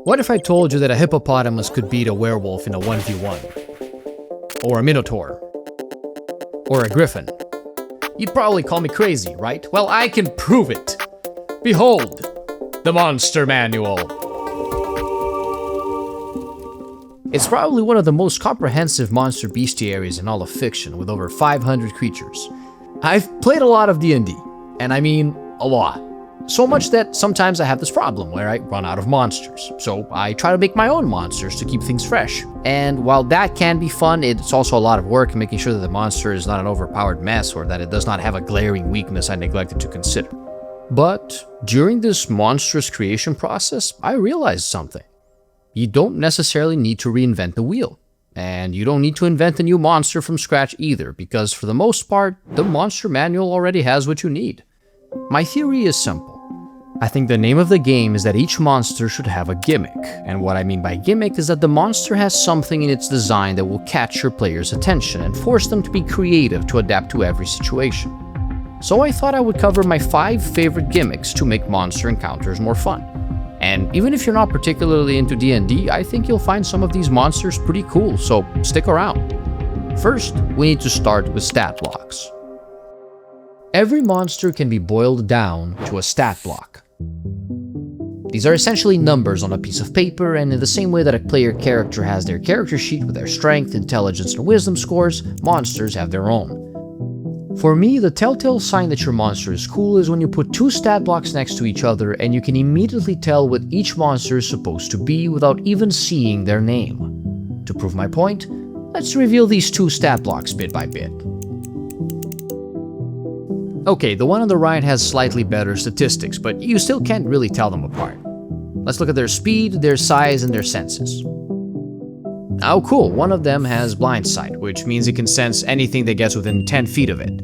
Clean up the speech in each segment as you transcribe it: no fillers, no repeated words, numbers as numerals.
What if I told you that a hippopotamus could beat a werewolf in a 1v1? Or a minotaur? Or a griffin? You'd probably call me crazy, right? Well, I can prove it! Behold, the Monster Manual! It's probably one of the most comprehensive monster bestiaries in all of fiction, with over 500 creatures. I've played a lot of D&D, and I mean a lot. So much that sometimes I have this problem where I run out of monsters. So I try to make my own monsters to keep things fresh. And while that can be fun, it's also a lot of work making sure that the monster is not an overpowered mess or that it does not have a glaring weakness I neglected to consider. But during this monstrous creation process, I realized something. You don't necessarily need to reinvent the wheel. And you don't need to invent a new monster from scratch either, because for the most part, the monster manual already has what you need. My theory is simple. I think the name of the game is that each monster should have a gimmick, and what I mean by gimmick is that the monster has something in its design that will catch your player's attention and force them to be creative to adapt to every situation. So I thought I would cover my 5 favorite gimmicks to make monster encounters more fun. And even if you're not particularly into D&D, I think you'll find some of these monsters pretty cool, so stick around. First, we need to start with stat blocks. Every monster can be boiled down to a stat block. These are essentially numbers on a piece of paper, and in the same way that a player character has their character sheet with their strength, intelligence, and wisdom scores, monsters have their own. For me, the telltale sign that your monster is cool is when you put 2 stat blocks next to each other and you can immediately tell what each monster is supposed to be without even seeing their name. To prove my point, let's reveal these 2 stat blocks bit by bit. Okay, the one on the right has slightly better statistics, but you still can't really tell them apart. Let's look at their speed, their size, and their senses. Oh cool, one of them has blind sight, which means it can sense anything that gets within 10 feet of it.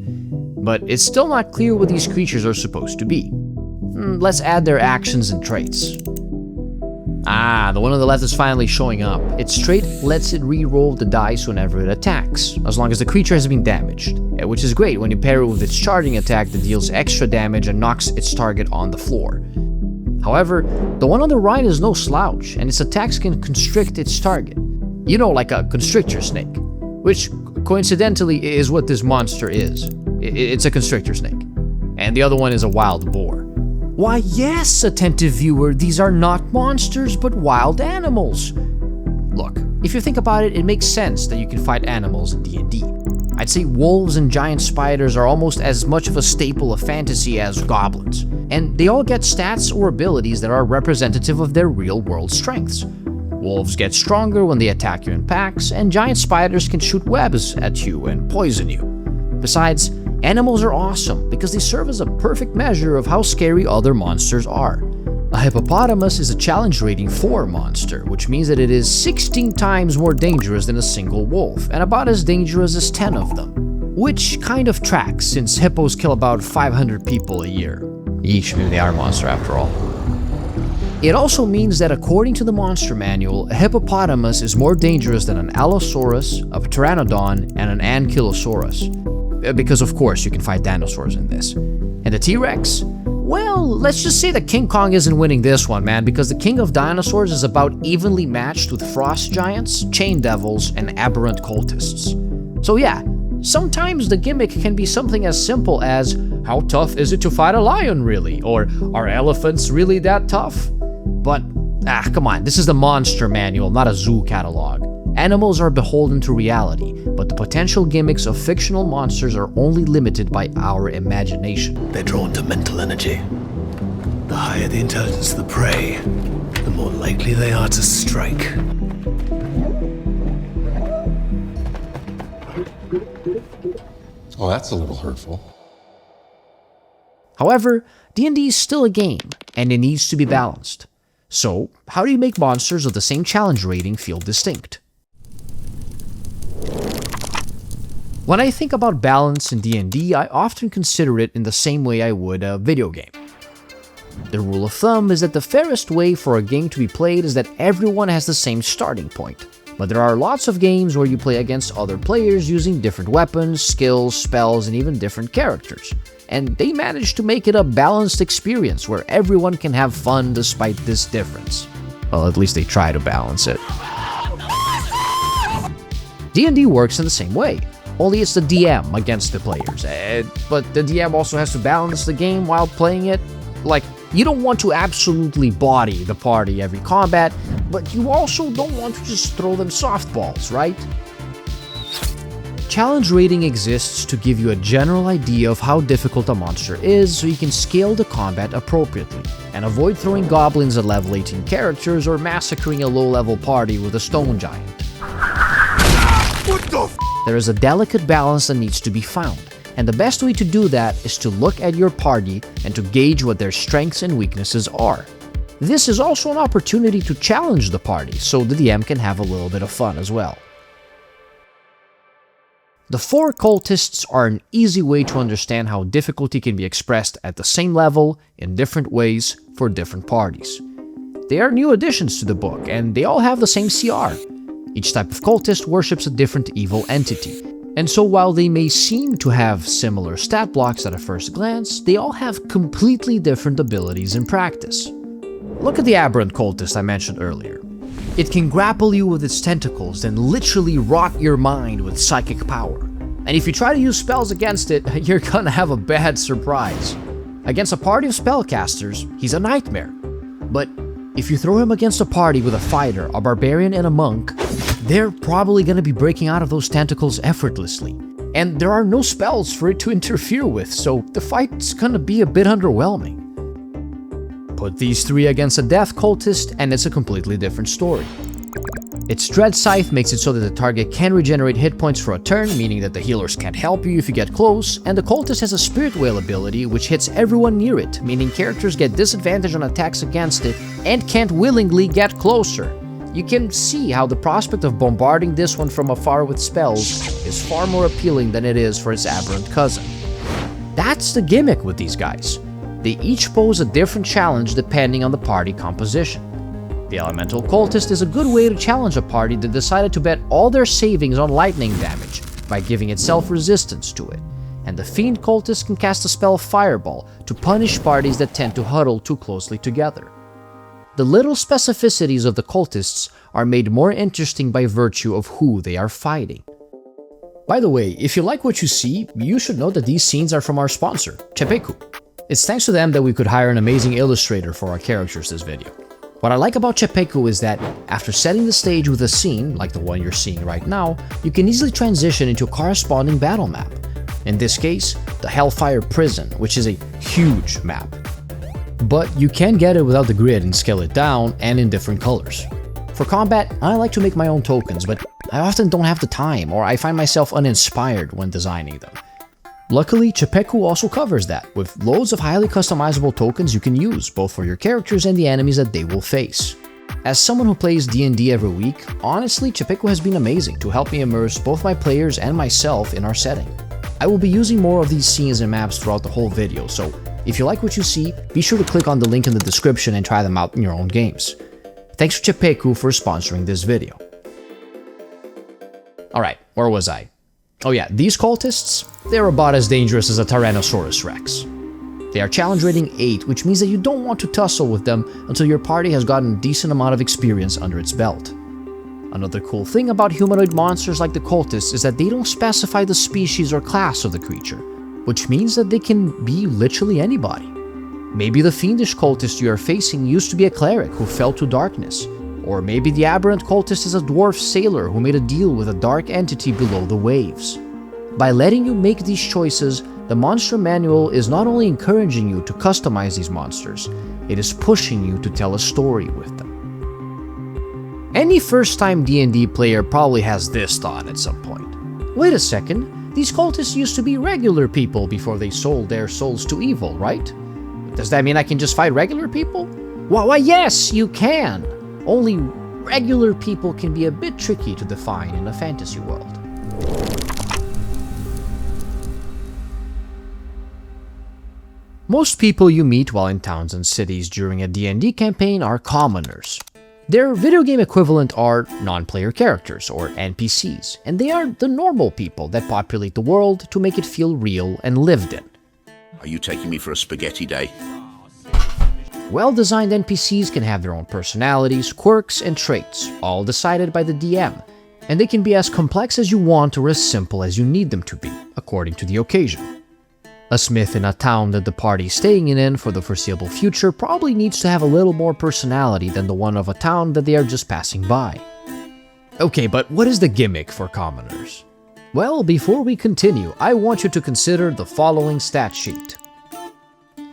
But it's still not clear what these creatures are supposed to be. Let's add their actions and traits. Ah, the one on the left is finally showing up. Its trait lets it re-roll the dice whenever it attacks, as long as the creature has been damaged, which is great when you pair it with its charging attack that deals extra damage and knocks its target on the floor. However, the one on the right is no slouch, and its attacks can constrict its target. You know, like a constrictor snake, which coincidentally is what this monster is. It's a constrictor snake. And the other one is a wild boar. Why yes, attentive viewer, these are not monsters but wild animals. Look, if you think about it, it makes sense that you can fight animals in D&D. I'd say wolves and giant spiders are almost as much of a staple of fantasy as goblins, and they all get stats or abilities that are representative of their real-world strengths. Wolves get stronger when they attack you in packs, and giant spiders can shoot webs at you and poison you. Besides, animals are awesome because they serve as a perfect measure of how scary other monsters are. A hippopotamus is a challenge rating 4 monster, which means that it is 16 times more dangerous than a single wolf, and about as dangerous as 10 of them. Which kind of tracks, since hippos kill about 500 people a year. Eesh, maybe they are a monster after all. It also means that according to the Monster Manual, a hippopotamus is more dangerous than an Allosaurus, a Pteranodon, and an Ankylosaurus. Because of course you can fight dinosaurs in this. And the T-Rex? Well, let's just say that King Kong isn't winning this one, man, because the king of dinosaurs is about evenly matched with frost giants, chain devils, and aberrant cultists. So yeah, sometimes the gimmick can be something as simple as, how tough is it to fight a lion really? Or, are elephants really that tough? But, come on, this is the Monster Manual, not a zoo catalog. Animals are beholden to reality, but the potential gimmicks of fictional monsters are only limited by our imagination. They're drawn to mental energy. The higher the intelligence of the prey, the more likely they are to strike. Oh, that's a little hurtful. However, D&D is still a game, and it needs to be balanced. So, how do you make monsters of the same challenge rating feel distinct? When I think about balance in D&D, I often consider it in the same way I would a video game. The rule of thumb is that the fairest way for a game to be played is that everyone has the same starting point. But there are lots of games where you play against other players using different weapons, skills, spells, and even different characters. And they manage to make it a balanced experience where everyone can have fun despite this difference. Well, at least they try to balance it. D&D works in the same way, only it's the DM against the players. But the DM also has to balance the game while playing it. Like, you don't want to absolutely body the party every combat, but you also don't want to just throw them softballs, right? Challenge rating exists to give you a general idea of how difficult a monster is so you can scale the combat appropriately, and avoid throwing goblins at level 18 characters or massacring a low-level party with a stone giant. There is a delicate balance that needs to be found, and the best way to do that is to look at your party and to gauge what their strengths and weaknesses are. This is also an opportunity to challenge the party, so the DM can have a little bit of fun as well. The 4 cultists are an easy way to understand how difficulty can be expressed at the same level in different ways for different parties. They are new additions to the book, and they all have the same CR. Each type of cultist worships a different evil entity, and so while they may seem to have similar stat blocks at a first glance, they all have completely different abilities in practice. Look at the aberrant cultist I mentioned earlier. It can grapple you with its tentacles and literally rot your mind with psychic power. And if you try to use spells against it, you're gonna have a bad surprise. Against a party of spellcasters, he's a nightmare. But if you throw him against a party with a fighter, a barbarian, and a monk, they're probably gonna be breaking out of those tentacles effortlessly. And there are no spells for it to interfere with, so the fight's gonna be a bit underwhelming. Put these 3 against a death cultist and it's a completely different story. Its Dread Scythe makes it so that the target can regenerate hit points for a turn, meaning that the healers can't help you if you get close, and the cultist has a Spirit Whale ability which hits everyone near it, meaning characters get disadvantage on attacks against it and can't willingly get closer. You can see how the prospect of bombarding this one from afar with spells is far more appealing than it is for its aberrant cousin. That's the gimmick with these guys. They each pose a different challenge depending on the party composition. The Elemental Cultist is a good way to challenge a party that decided to bet all their savings on lightning damage by giving itself resistance to it, and the Fiend Cultist can cast the spell Fireball to punish parties that tend to huddle too closely together. The little specificities of the cultists are made more interesting by virtue of who they are fighting. By the way, if you like what you see, you should know that these scenes are from our sponsor, Chepeku. It's thanks to them that we could hire an amazing illustrator for our characters this video. What I like about Chepeku is that, after setting the stage with a scene, like the one you're seeing right now, you can easily transition into a corresponding battle map. In this case, the Hellfire Prison, which is a huge map. But you can get it without the grid and scale it down, and in different colors. For combat, I like to make my own tokens, but I often don't have the time, or I find myself uninspired when designing them. Luckily, Chepeku also covers that, with loads of highly customizable tokens you can use, both for your characters and the enemies that they will face. As someone who plays D&D every week, honestly, Chepeku has been amazing to help me immerse both my players and myself in our setting. I will be using more of these scenes and maps throughout the whole video, so if you like what you see, be sure to click on the link in the description and try them out in your own games. Thanks to Chepeku for sponsoring this video. Alright, where was I? Oh yeah, these cultists, they're about as dangerous as a Tyrannosaurus Rex. They are challenge rating 8, which means that you don't want to tussle with them until your party has gotten a decent amount of experience under its belt. Another cool thing about humanoid monsters like the cultists is that they don't specify the species or class of the creature, which means that they can be literally anybody. Maybe the fiendish cultist you are facing used to be a cleric who fell to darkness, or maybe the aberrant cultist is a dwarf sailor who made a deal with a dark entity below the waves. By letting you make these choices, the Monster Manual is not only encouraging you to customize these monsters, it is pushing you to tell a story with them. Any first-time D&D player probably has this thought at some point. Wait a second, these cultists used to be regular people before they sold their souls to evil, right? Does that mean I can just fight regular people? Why yes, you can! Only regular people can be a bit tricky to define in a fantasy world. Most people you meet while in towns and cities during a D&D campaign are commoners. Their video game equivalent are non-player characters, or NPCs, and they are the normal people that populate the world to make it feel real and lived in. Are you taking me for a spaghetti day? Well-designed NPCs can have their own personalities, quirks, and traits, all decided by the DM, and they can be as complex as you want or as simple as you need them to be, according to the occasion. A smith in a town that the party is staying in for the foreseeable future probably needs to have a little more personality than the one of a town that they are just passing by. Okay, but what is the gimmick for commoners? Well, before we continue, I want you to consider the following stat sheet.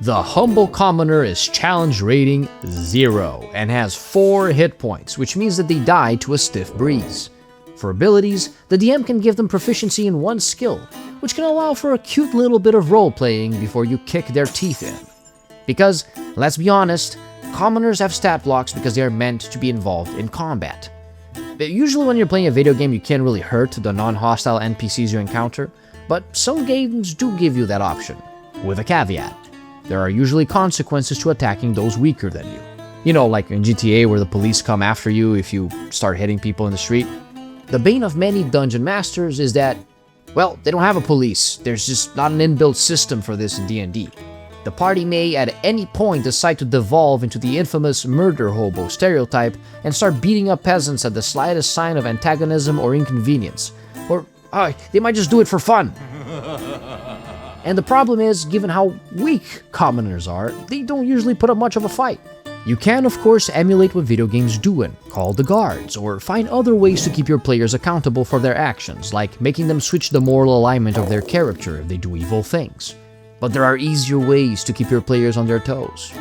The humble commoner is challenge rating 0 and has 4 hit points, which means that they die to a stiff breeze. For abilities, the DM can give them proficiency in one skill, which can allow for a cute little bit of role-playing before you kick their teeth in. Because, let's be honest, commoners have stat blocks because they are meant to be involved in combat. Usually when you're playing a video game, you can't really hurt the non-hostile NPCs you encounter, but some games do give you that option, with a caveat. There are usually consequences to attacking those weaker than you. You know, like in GTA where the police come after you if you start hitting people in the street. The bane of many dungeon masters is that, well, they don't have a police. There's just not an inbuilt system for this in D&D. The party may at any point decide to devolve into the infamous murder hobo stereotype and start beating up peasants at the slightest sign of antagonism or inconvenience. Or, they might just do it for fun. And the problem is, given how weak commoners are, they don't usually put up much of a fight. You can, of course, emulate what video games do and call the guards, or find other ways to keep your players accountable for their actions, like making them switch the moral alignment of their character if they do evil things. But there are easier ways to keep your players on their toes.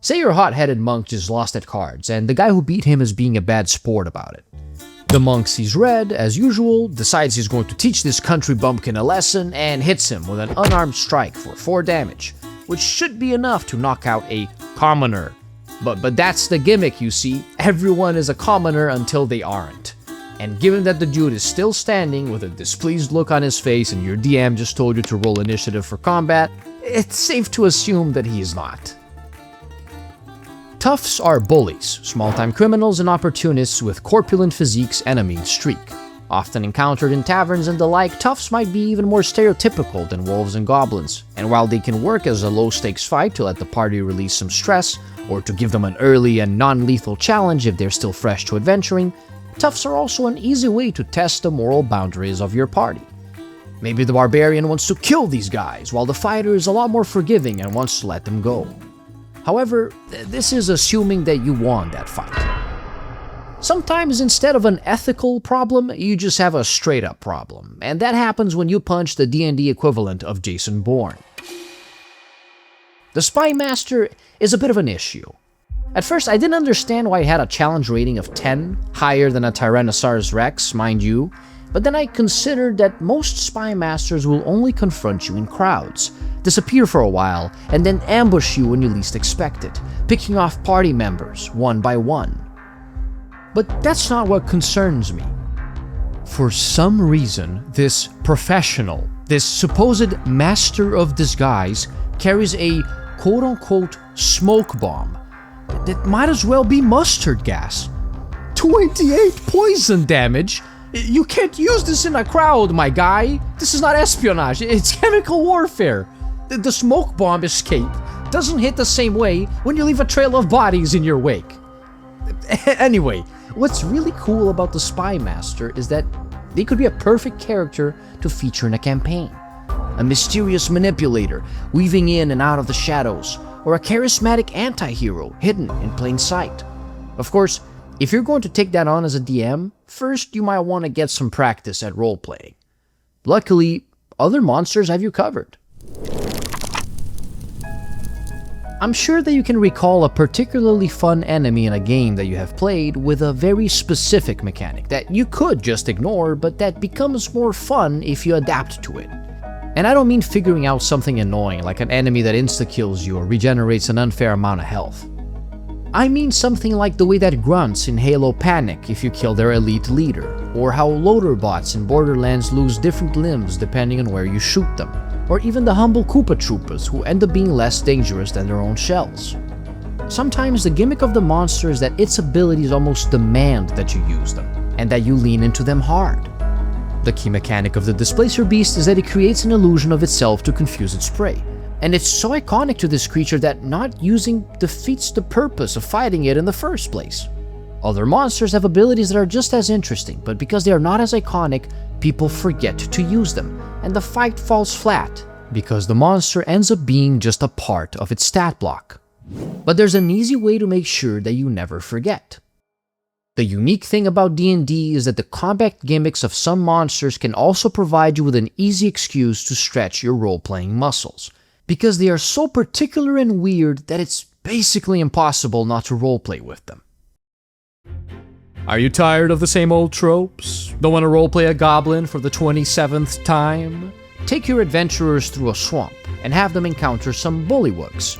Say your hot-headed monk just lost at cards, and the guy who beat him is being a bad sport about it. The monk sees red, as usual, decides he's going to teach this country bumpkin a lesson, and hits him with an unarmed strike for 4 damage, which should be enough to knock out a commoner. But that's the gimmick, you see. Everyone is a commoner until they aren't. And given that the dude is still standing with a displeased look on his face and your DM just told you to roll initiative for combat, it's safe to assume that he is not. Toughs are bullies, small-time criminals and opportunists with corpulent physiques and a mean streak. Often encountered in taverns and the like, toughs might be even more stereotypical than wolves and goblins, and while they can work as a low-stakes fight to let the party release some stress, or to give them an early and non-lethal challenge if they're still fresh to adventuring, toughs are also an easy way to test the moral boundaries of your party. Maybe the barbarian wants to kill these guys, while the fighter is a lot more forgiving and wants to let them go. However, this is assuming that you won that fight. Sometimes instead of an ethical problem, you just have a straight-up problem, and that happens when you punch the D&D equivalent of Jason Bourne. The Spy Master is a bit of an issue. At first, I didn't understand why it had a challenge rating of 10, higher than a Tyrannosaurus Rex, mind you, but then I considered that most Spy Masters will only confront you in crowds, disappear for a while, and then ambush you when you least expect it, picking off party members one by one. But that's not what concerns me. For some reason, this professional, this supposed master of disguise, carries a quote-unquote smoke bomb that might as well be mustard gas. 28 poison damage? You can't use this in a crowd, my guy. This is not espionage, it's chemical warfare. The smoke bomb escape doesn't hit the same way when you leave a trail of bodies in your wake. Anyway, what's really cool about the Spy Master is that they could be a perfect character to feature in a campaign. A mysterious manipulator weaving in and out of the shadows, or a charismatic anti-hero hidden in plain sight. Of course, if you're going to take that on as a DM, first you might want to get some practice at role-playing. Luckily, other monsters have you covered. I'm sure that you can recall a particularly fun enemy in a game that you have played with a very specific mechanic that you could just ignore, but that becomes more fun if you adapt to it. And I don't mean figuring out something annoying like an enemy that insta-kills you or regenerates an unfair amount of health. I mean something like the way that grunts in Halo panic if you kill their elite leader, or how loader bots in Borderlands lose different limbs depending on where you shoot them, or even the humble Koopa Troopas who end up being less dangerous than their own shells. Sometimes the gimmick of the monster is that its abilities almost demand that you use them, and that you lean into them hard. The key mechanic of the Displacer Beast is that it creates an illusion of itself to confuse its prey, And it's so iconic to this creature that not using defeats the purpose of fighting it in the first place. Other monsters have abilities that are just as interesting, but because they are not as iconic, people forget to use them, and the fight falls flat, because the monster ends up being just a part of its stat block. But there's an easy way to make sure that you never forget. The unique thing about D&D is that the combat gimmicks of some monsters can also provide you with an easy excuse to stretch your role-playing muscles, because they are so particular and weird that it's basically impossible not to roleplay with them. Are you tired of the same old tropes? Don't want to roleplay a goblin for the 27th time? Take your adventurers through a swamp and have them encounter some bullywugs.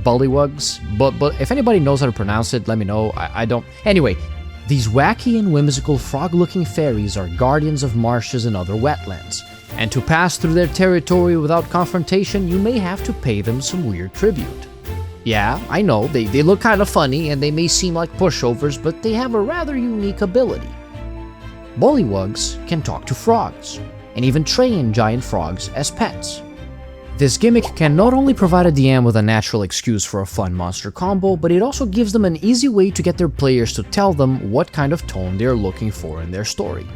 Bullywugs? But if anybody knows how to pronounce it, let me know. I don't. Anyway, these wacky and whimsical frog-looking fairies are guardians of marshes and other wetlands. And to pass through their territory without confrontation, you may have to pay them some weird tribute. Yeah, I know, they look kind of funny and they may seem like pushovers, but they have a rather unique ability. Bullywugs can talk to frogs, and even train giant frogs as pets. This gimmick can not only provide a DM with a natural excuse for a fun monster combo, but it also gives them an easy way to get their players to tell them what kind of tone they're looking for in their story.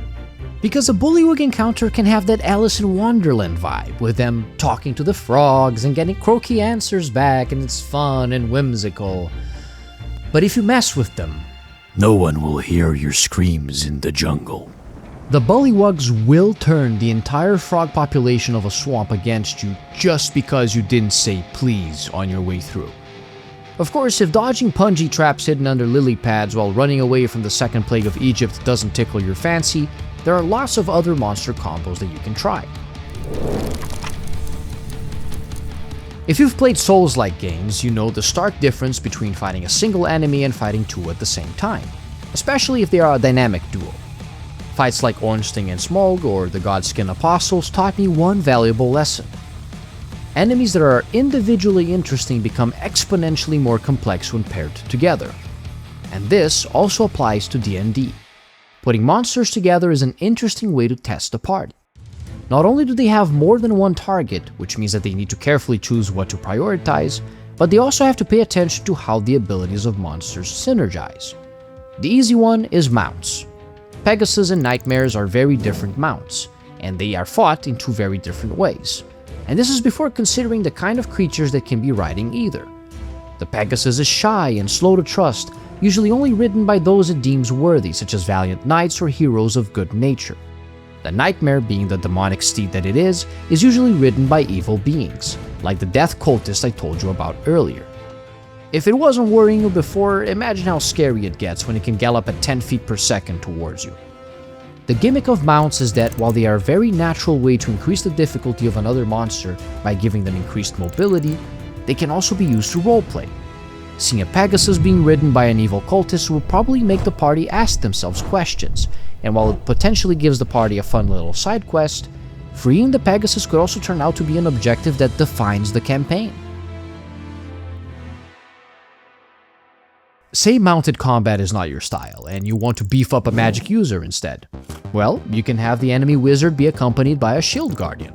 Because a bullywug encounter can have that Alice in Wonderland vibe, with them talking to the frogs and getting croaky answers back, and it's fun and whimsical. But if you mess with them, no one will hear your screams in the jungle. The bullywugs will turn the entire frog population of a swamp against you just because you didn't say please on your way through. Of course, if dodging punji traps hidden under lily pads while running away from the second plague of Egypt doesn't tickle your fancy, there are lots of other monster combos that you can try. If you've played Souls-like games, you know the stark difference between fighting a single enemy and fighting two at the same time, especially if they are a dynamic duo. Fights like Ornstein and Smaug or the Godskin Apostles taught me one valuable lesson. Enemies that are individually interesting become exponentially more complex when paired together. And this also applies to D&D. Putting monsters together is an interesting way to test the party. Not only do they have more than one target, which means that they need to carefully choose what to prioritize, but they also have to pay attention to how the abilities of monsters synergize. The easy one is mounts. Pegasus and Nightmares are very different mounts, and they are fought in two very different ways. And this is before considering the kind of creatures that can be riding either. The Pegasus is shy and slow to trust, usually only ridden by those it deems worthy, such as valiant knights or heroes of good nature. The Nightmare, being the demonic steed that it is usually ridden by evil beings, like the death cultist I told you about earlier. If it wasn't worrying you before, imagine how scary it gets when it can gallop at 10 feet per second towards you. The gimmick of mounts is that while they are a very natural way to increase the difficulty of another monster by giving them increased mobility, they can also be used to roleplay. Seeing a Pegasus being ridden by an evil cultist will probably make the party ask themselves questions, and while it potentially gives the party a fun little side quest, freeing the Pegasus could also turn out to be an objective that defines the campaign. Say mounted combat is not your style, and you want to beef up a magic user instead. Well, you can have the enemy wizard be accompanied by a shield guardian.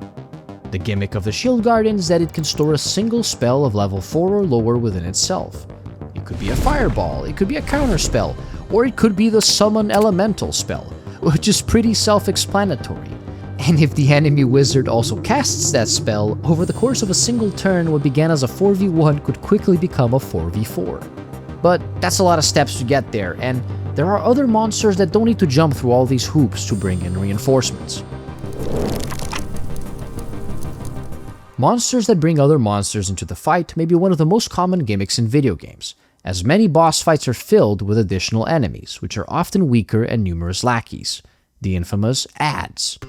The gimmick of the shield guardian is that it can store a single spell of level 4 or lower within itself. It could be a fireball, it could be a counter spell, or it could be the summon elemental spell, which is pretty self-explanatory. And if the enemy wizard also casts that spell, over the course of a single turn, what began as a 4v1 could quickly become a 4v4. But that's a lot of steps to get there, and there are other monsters that don't need to jump through all these hoops to bring in reinforcements. Monsters that bring other monsters into the fight may be one of the most common gimmicks in video games, as many boss fights are filled with additional enemies, which are often weaker and numerous lackeys, the infamous adds.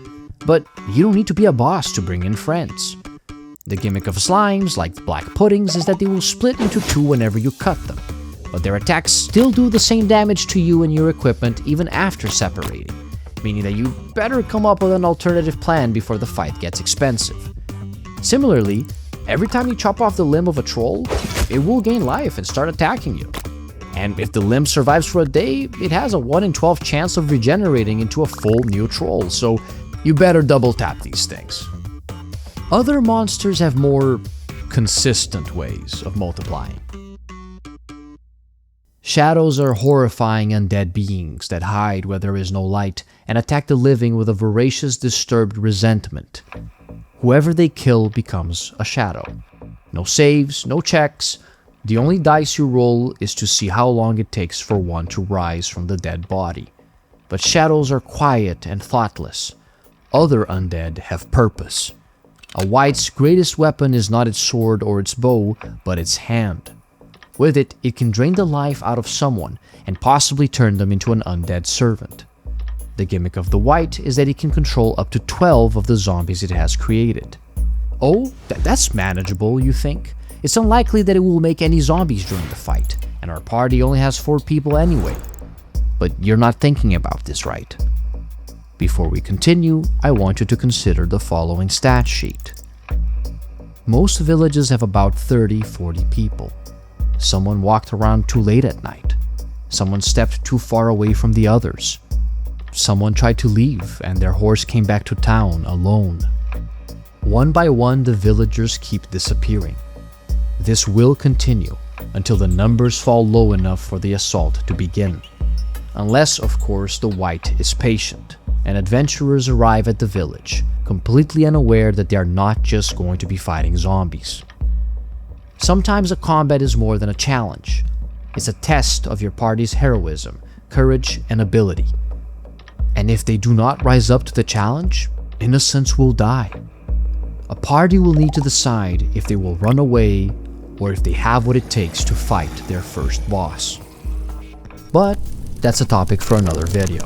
But you don't need to be a boss to bring in friends. The gimmick of slimes, like the black puddings, is that they will split into two whenever you cut them, but their attacks still do the same damage to you and your equipment even after separating, meaning that you better come up with an alternative plan before the fight gets expensive. Similarly, every time you chop off the limb of a troll, it will gain life and start attacking you. And if the limb survives for a day, it has a 1 in 12 chance of regenerating into a full new troll, so you better double tap these things. Other monsters have more consistent ways of multiplying. Shadows are horrifying undead beings that hide where there is no light and attack the living with a voracious, disturbed resentment. Whoever they kill becomes a shadow. No saves, no checks. The only dice you roll is to see how long it takes for one to rise from the dead body. But shadows are quiet and thoughtless. Other undead have purpose. A wight's greatest weapon is not its sword or its bow, but its hand. With it, it can drain the life out of someone and possibly turn them into an undead servant. The gimmick of the wight is that it can control up to 12 of the zombies it has created. Oh, that's manageable, you think? It's unlikely that it will make any zombies during the fight, and our party only has 4 people anyway. But you're not thinking about this right. Before we continue, I want you to consider the following stat sheet. Most villages have about 30-40 people. Someone walked around too late at night. Someone stepped too far away from the others. Someone tried to leave and their horse came back to town alone. One by one, the villagers keep disappearing. This will continue until the numbers fall low enough for the assault to begin. Unless, of course, the wight is patient and adventurers arrive at the village, completely unaware that they are not just going to be fighting zombies. Sometimes a combat is more than a challenge. It's a test of your party's heroism, courage, and ability. And if they do not rise up to the challenge, innocents will die. A party will need to decide if they will run away or if they have what it takes to fight their first boss. But that's a topic for another video.